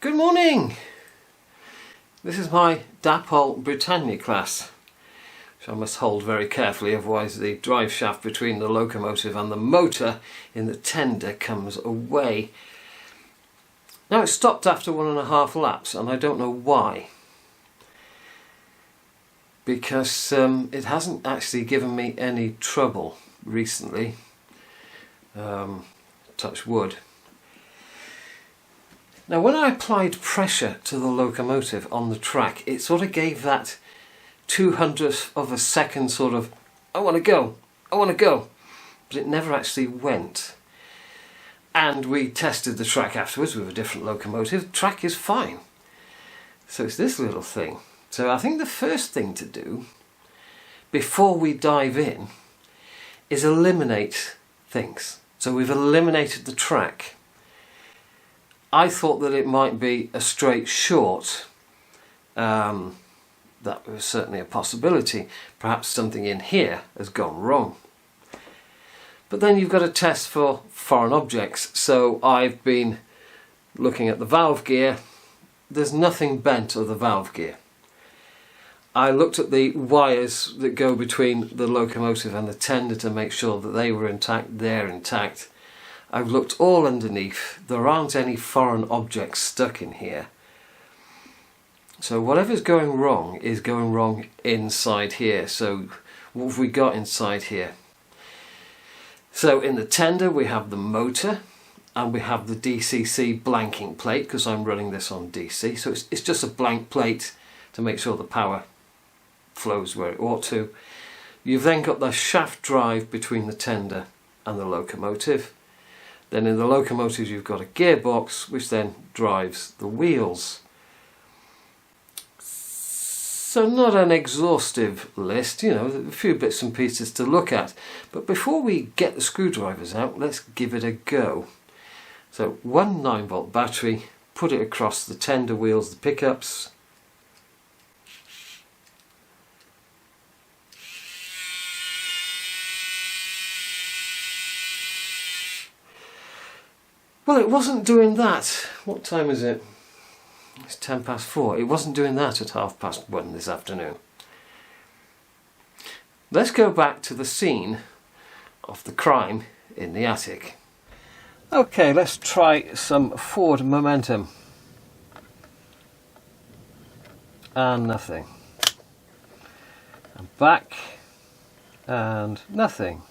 Good morning! This is my Dapol Britannia class, which I must hold very carefully, otherwise the drive shaft between the locomotive and the motor in the tender comes away. Now it stopped after 1.5 laps and I don't know why, because it hasn't actually given me any trouble recently, touch wood. Now when I applied pressure to the locomotive on the track, it sort of gave that 200th of a second sort of, I want to go, but it never actually went. And we tested the track afterwards with a different locomotive. The track is fine. So it's this little thing. So I think the first thing to do before we dive in is eliminate things. So we've eliminated the track. I thought that it might be a straight short. That was certainly a possibility. Perhaps something in here has gone wrong. But then you've got to test for foreign objects. So I've been looking at the valve gear. There's nothing bent of the valve gear. I looked at the wires that go between the locomotive and the tender to make sure that they were intact. They're intact. I've looked all underneath. There aren't any foreign objects stuck in here. So whatever's going wrong is going wrong inside here. So what have we got inside here? So in the tender we have the motor and we have the DCC blanking plate, because I'm running this on DC. So it's just a blank plate to make sure the power flows where it ought to. You've then got the shaft drive between the tender and the locomotive. Then in the locomotive you've got a gearbox which then drives the wheels. So not an exhaustive list, you know, a few bits and pieces to look at. But before we get the screwdrivers out, let's give it a go. So one 9-volt battery, put it across the tender wheels, the pickups. Well, it wasn't doing that. What time is it? It's 4:10. It wasn't doing that at 1:30 this afternoon. Let's go back to the scene of the crime in the attic. Okay, let's try some forward momentum. And nothing. And back. And nothing.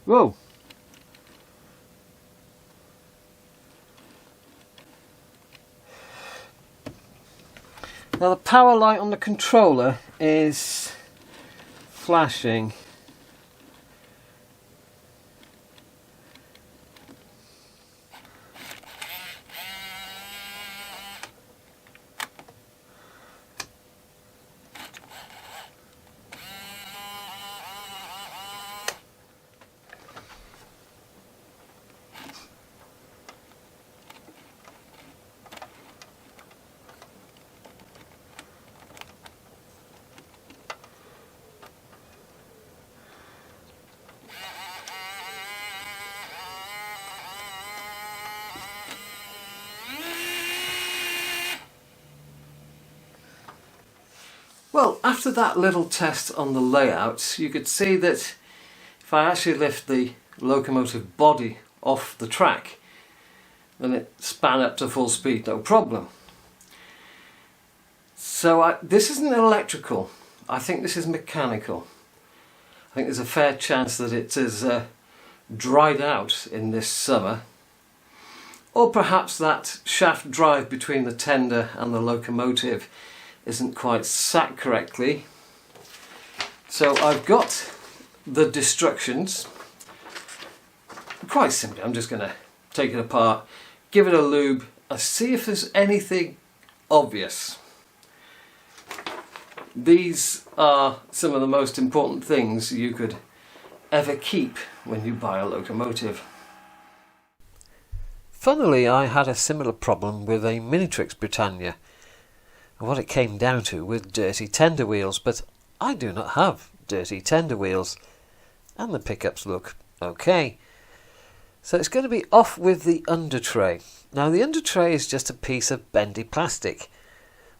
Whoa! Now the power light on the controller is flashing. Well, after that little test on the layout, you could see that if I actually lift the locomotive body off the track, then it span up to full speed, no problem. So this isn't electrical, I think this is mechanical. I think there's a fair chance that it is dried out in this summer. Or perhaps that shaft drive between the tender and the locomotive isn't quite sat correctly. So I've got the destructions. Quite simply, I'm just going to take it apart, give it a lube, and see if there's anything obvious. These are some of the most important things you could ever keep when you buy a locomotive. Funnily, I had a similar problem with a Minitrix Britannia. what it came down to with dirty tender wheels, but I do not have dirty tender wheels, and the pickups look okay. So it's going to be off with the under tray. Now the under tray is just a piece of bendy plastic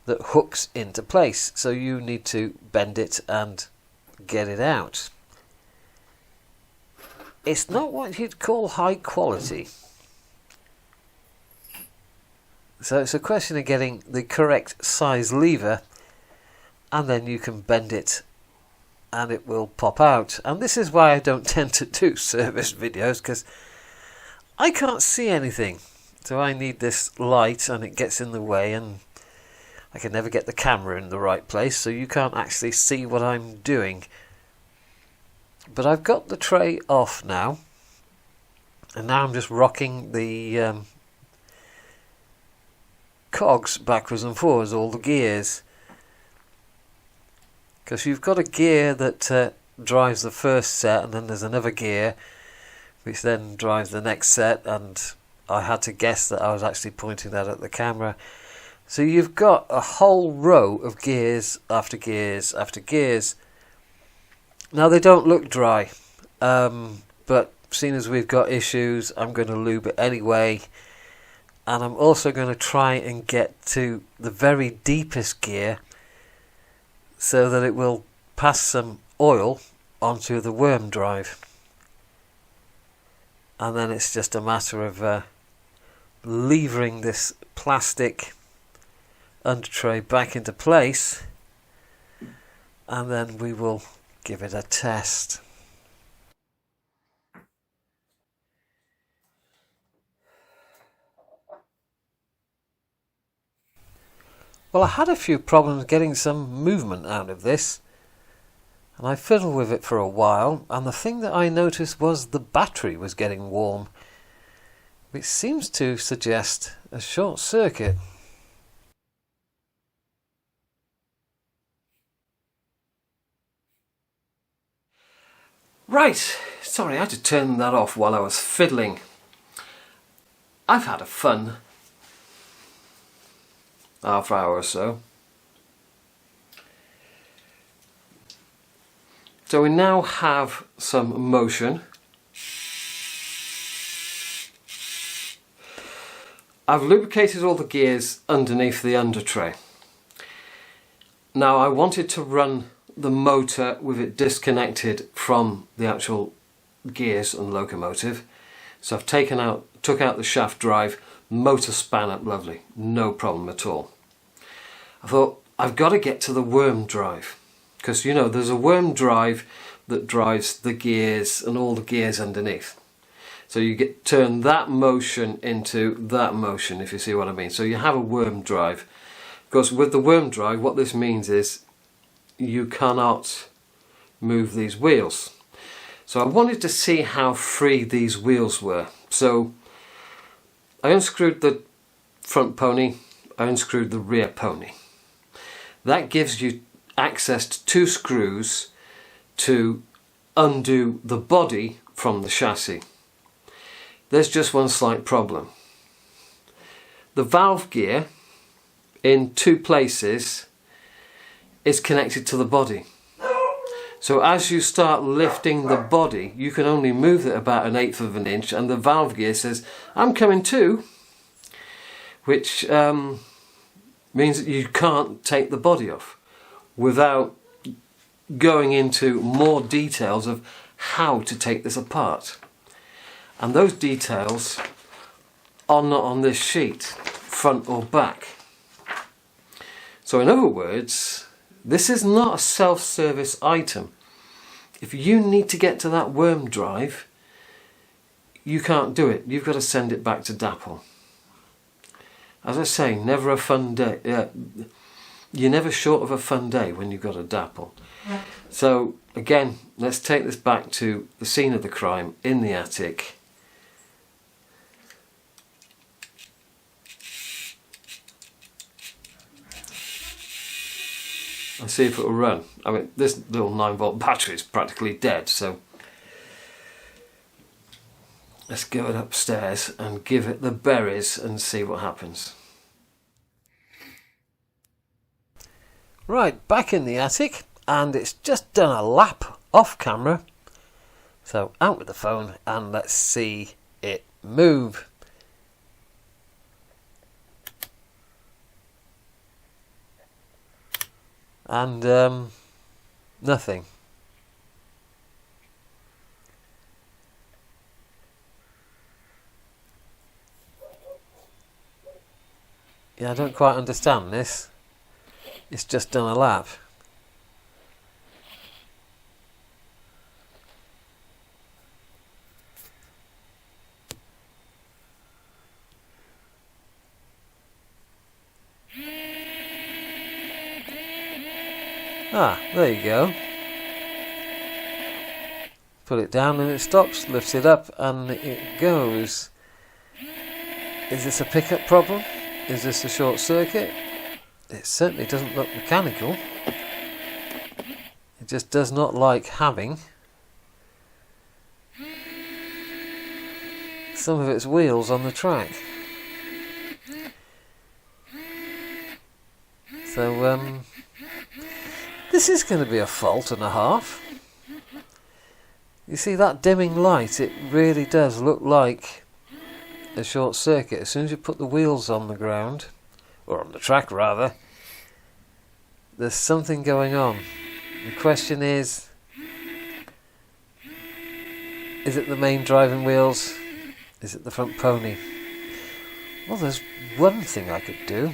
that hooks into place, so you need to bend it and get it out. It's not what you'd call high quality. So it's a question of getting the correct size lever, and then you can bend it and it will pop out. And this is why I don't tend to do service videos, because I can't see anything. So I need this light and it gets in the way, and I can never get the camera in the right place, so you can't actually see what I'm doing. But I've got the tray off now, and now I'm just rocking the cogs backwards and forwards, all the gears, because you've got a gear that drives the first set, and then there's another gear which then drives the next set, and I had to guess that I was actually pointing that at the camera. So you've got a whole row of gears after gears after gears. Now they don't look dry, but seeing as we've got issues, I'm going to lube it anyway. And I'm also going to try and get to the very deepest gear so that it will pass some oil onto the worm drive. And then it's just a matter of levering this plastic under tray back into place, and then we will give it a test. Well, I had a few problems getting some movement out of this, and I fiddled with it for a while, and the thing that I noticed was the battery was getting warm, which seems to suggest a short circuit. Right, sorry, I had to turn that off while I was fiddling. I've had a fun half hour or so. So we now have some motion. I've lubricated all the gears underneath the under tray. Now I wanted to run the motor with it disconnected from the actual gears and locomotive, so I've took out the shaft drive, motor span up lovely, no problem at all. I thought I've got to get to the worm drive, because you know there's a worm drive that drives the gears and all the gears underneath, so you turn that motion into that motion, if you see what I mean. So you have a worm drive. Because with the worm drive, what this means is you cannot move these wheels. So I wanted to see how free these wheels were. So I unscrewed the front pony, I unscrewed the rear pony. That gives you access to 2 screws to undo the body from the chassis. There's just one slight problem. The valve gear in 2 places is connected to the body. So as you start lifting the body, you can only move it about 1/8 of an inch, and the valve gear says, I'm coming too, which means that you can't take the body off without going into more details of how to take this apart. And those details are not on this sheet, front or back. So in other words, this is not a self-service item. If you need to get to that worm drive, you can't do it. You've got to send it back to Dapol. As I say, never a fun day. You're never short of a fun day when you've got a Dapol. So again, let's take this back to the scene of the crime in the attic. And see if it will run. I mean, this little 9-volt battery is practically dead, so let's go it upstairs and give it the berries and see what happens. Right, back in the attic, and it's just done a lap off camera. So out with the phone and let's see it move. And nothing. Yeah, I don't quite understand this. It's just done a lap. Ah, there you go. Put it down and it stops, lifts it up and it goes. Is this a pickup problem? Is this a short circuit? It certainly doesn't look mechanical. It just does not like having some of its wheels on the track. So, this is going to be a fault and a half. You see that dimming light, it really does look like a short circuit. As soon as you put the wheels on the ground, or on the track rather, there's something going on. The question is it the main driving wheels? Is it the front pony? Well, there's one thing I could do.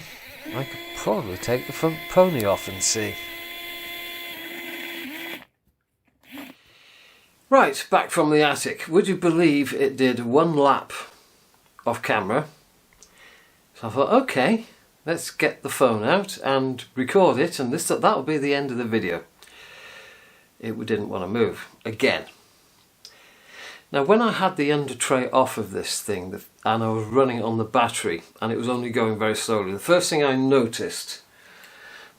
I could probably take the front pony off and see. Right, back from the attic. Would you believe it did one lap off camera? So I thought, okay, let's get the phone out and record it, and that'll be the end of the video. It didn't want to move again. Now, when I had the under tray off of this thing and I was running on the battery and it was only going very slowly, the first thing I noticed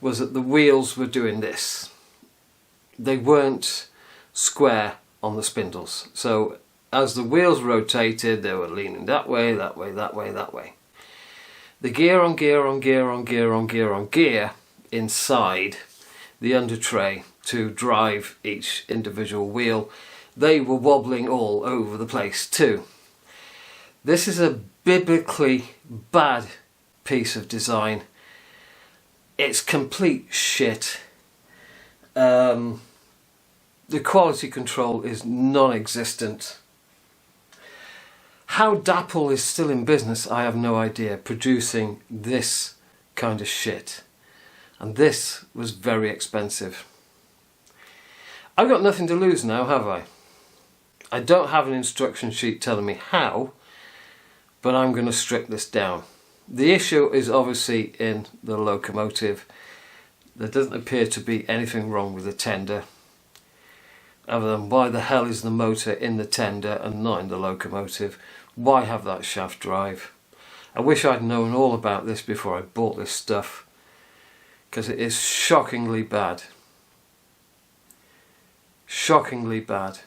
was that the wheels were doing this. They weren't square on the spindles. So as the wheels rotated, they were leaning that way, that way, that way, that way. The gear on gear on gear on gear on gear on gear inside the under tray to drive each individual wheel, they were wobbling all over the place too. This is a biblically bad piece of design. It's complete shit. The quality control is non-existent. How Dapol is still in business, I have no idea, producing this kind of shit. And this was very expensive. I've got nothing to lose now, have I? I don't have an instruction sheet telling me how, but I'm going to strip this down. The issue is obviously in the locomotive. There doesn't appear to be anything wrong with the tender, other than why the hell is the motor in the tender and not in the locomotive? Why have that shaft drive? I wish I'd known all about this before I bought this stuff, because it is shockingly bad. Shockingly bad.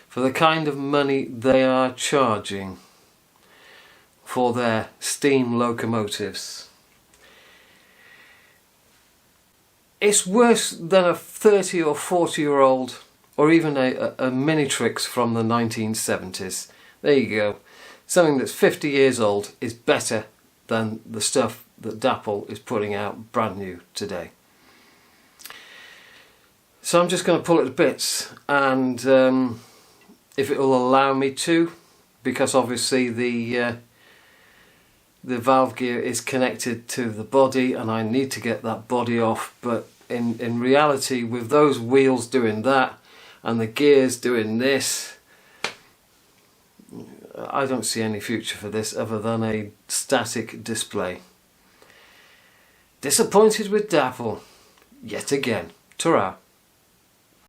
For the kind of money they are charging for their steam locomotives. It's worse than a 30 or 40 year old or even a Minitrix from the 1970s. There you go. Something that's 50 years old is better than the stuff that Dapol is putting out brand new today. So I'm just going to pull it to bits, and if it will allow me to, because obviously the valve gear is connected to the body and I need to get that body off, but in reality, with those wheels doing that and the gears doing this, I don't see any future for this other than a static display. Disappointed with Dapol yet again. Ta-ra.